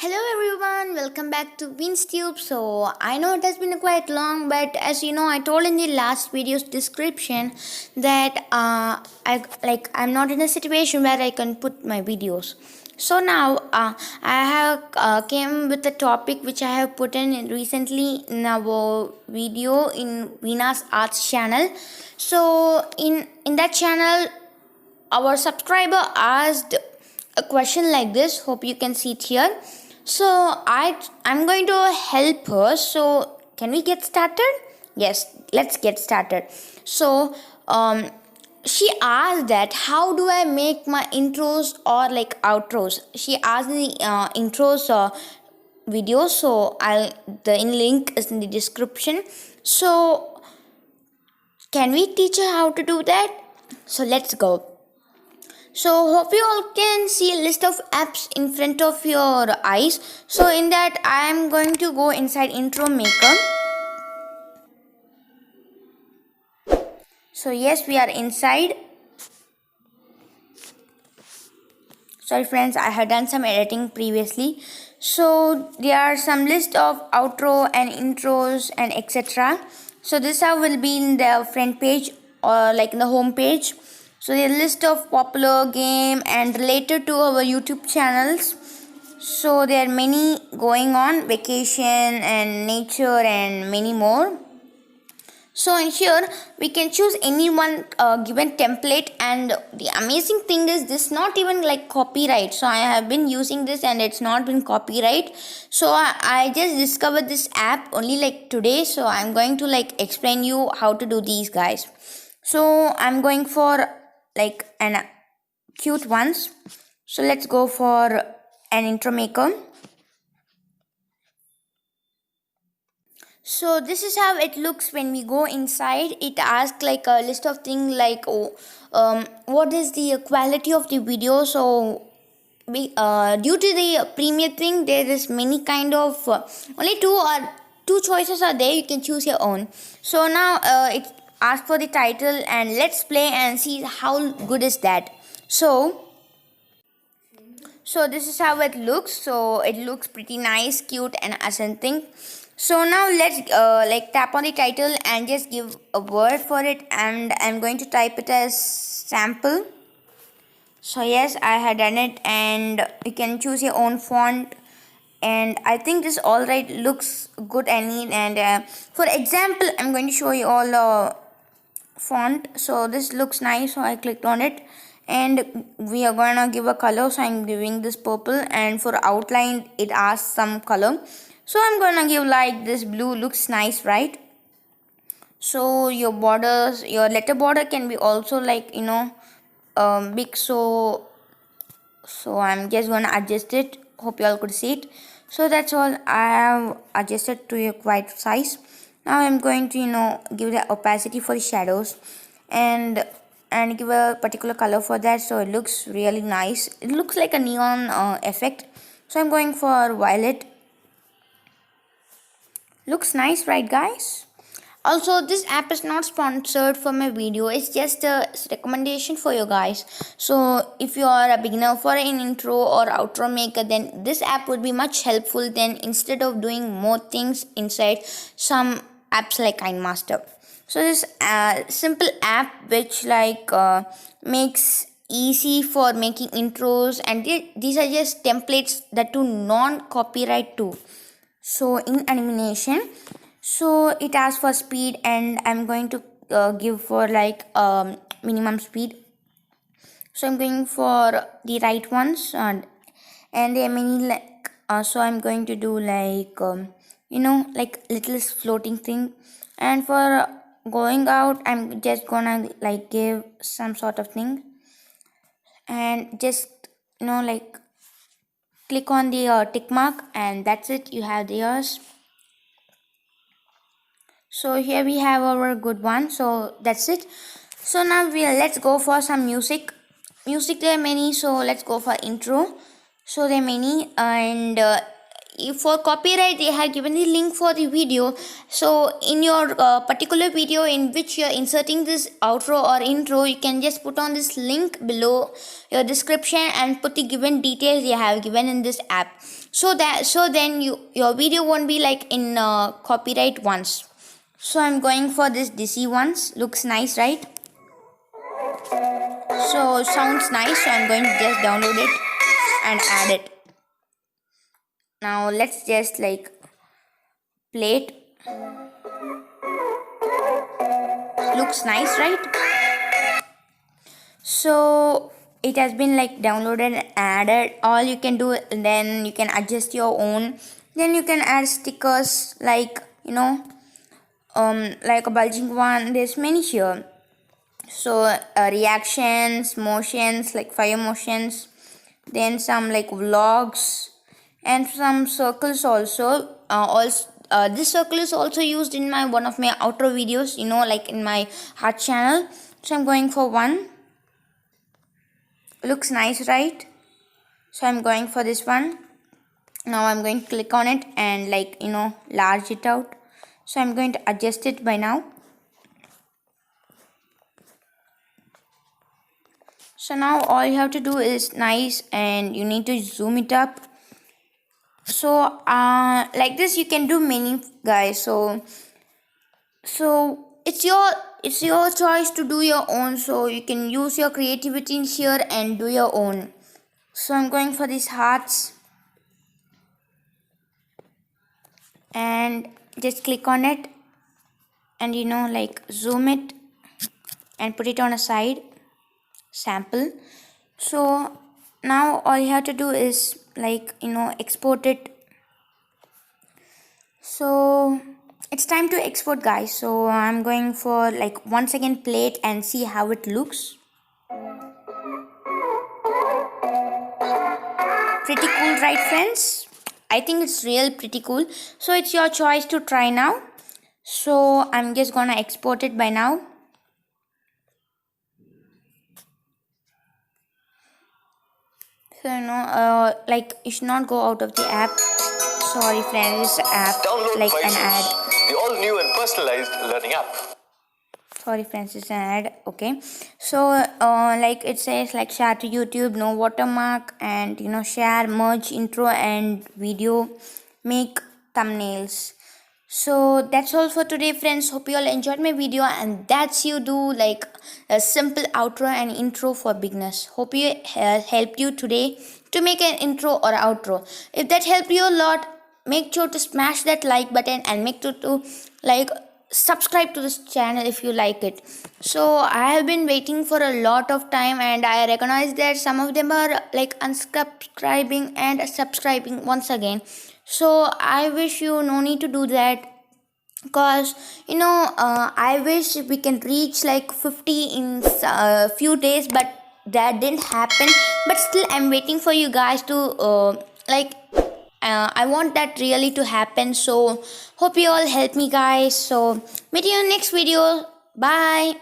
Hello everyone, welcome back to Veeen'S Tube. So I know it has been quite long, but as you know, I told in the last video's description that I'm not in a situation where I can put my videos. So now I have came with a topic which I have put in recently in our video in Veeen'S Arts channel. So in that channel, our subscriber asked a question like this. Hope you can see it here. So I'm going to help her. So can we get started? Yes, let's get started. So she asked that how do I make my intros or like outros. She asked the intros video, so the link is in the description. So can we teach her how to do that? So let's go. So hope you all can see a list of apps in front of your eyes. So in that I am going to go inside intro maker. So yes, we are inside. Sorry friends, I had done some editing previously. So there are some list of outro and intros and etc. So this will be in the front page or like in the home page. So the list of popular game and related to our YouTube channels. So there are many going on, vacation and nature and many more. So in here we can choose any one given template, and the amazing thing is this not even like copyright. So I have been using this and it's not been copyright. So I just discovered this app only like today. So I'm going to like explain you how to do these guys. So I'm going for like an cute ones. So let's go for an intro maker. So this is how it looks when we go inside. It asks like a list of things like what is the quality of the video. So due to the premiere thing, there is many kind of only two choices are there. You can choose your own. So now it asks for the title, and let's play and see how good is that. So this is how it looks. So it looks pretty nice, cute and something. So now let's like tap on the title and just give a word for it, and I'm going to type it as sample. So yes, I had done it, and you can choose your own font, and I think this alright looks good and neat. And for example, I'm going to show you all font. So this looks nice, so I clicked on it, and we are gonna give a color. So I'm giving this purple, and for outline it asks some color. So I'm gonna give like this blue. Looks nice, right? So your borders, your letter border can be also like big. So I'm just gonna adjust it. Hope you all could see it. So that's all. I have adjusted to a quite size. Now I'm going to give the opacity for the shadows, and give a particular color for that, so it looks really nice. It looks like a neon effect. So I'm going for violet. Looks nice, right guys? Also, this app is not sponsored for my video. It's just a recommendation for you guys. So if you are a beginner for an intro or outro maker, then this app would be much helpful than instead of doing more things inside some apps like KineMaster. So this simple app which makes easy for making intros, and these are just templates that do non-copyright too. So in animation, so it asks for speed, and I'm going to give for like minimum speed. So I'm going for the right ones, and there are many like so I'm going to do like like little floating thing. And for going out, I'm just gonna like give some sort of thing, and just like click on the tick mark, and that's it. You have the yours. So here we have our good one. So that's it. So now let's go for some music. There are many, so let's go for intro. So there are many, and for copyright they have given the link for the video. So in your particular video in which you are inserting this outro or intro, you can just put on this link below your description and put the given details you have given in this app, so then your video won't be like in copyright ones. So I'm going for this DC ones. Looks nice, right? So sounds nice, so I'm going to just download it and add it. Now let's just like play it. Looks nice, right? So it has been like downloaded and added. All you can do, then you can adjust your own. Then you can add stickers like, you know, like a bulging one. There's many here. So reactions, motions, like fire motions, then some like vlogs and some circles also. This circle is also used in my one of my outro videos, you know, like in my heart channel. So I'm going for one. Looks nice, right? So I'm going for this one. Now I'm going to click on it and like, you know, large it out. So I'm going to adjust it by now. So now all you have to do is nice, and you need to zoom it up. So like this you can do many, guys. So it's your choice to do your own. So you can use your creativity in here and do your own. So I'm going for these hearts and just click on it and, you know, like zoom it and put it on a side sample. So now all you have to do is like, you know, export it. So it's time to export, guys. So I'm going for like once again play it and see how it looks. Pretty cool, right friends? I think it's real pretty cool. So it's your choice to try now. So I'm just gonna export it by now. So, you know, like you should not go out of the app. Sorry friends, this app, download like an ad. The all new and personalized learning app. Sorry friends, it's an ad. Okay, so like it says like share to YouTube, no watermark, and, you know, share, merge intro and video, make thumbnails. So that's all for today, friends. Hope you all enjoyed my video, and that's you do like a simple outro and intro for beginners. Hope you helped you today to make an intro or outro. If that helped you a lot, make sure to smash that like button and make sure to like subscribe to this channel if you like it. So I have been waiting for a lot of time, and I recognize that some of them are like unsubscribing and subscribing once again. So I wish you no need to do that, because, you know, I wish we can reach like 50 in a few days, but that didn't happen. But still I'm waiting for you guys to I want that really to happen. So hope you all help me, guys. So meet you in next video. Bye.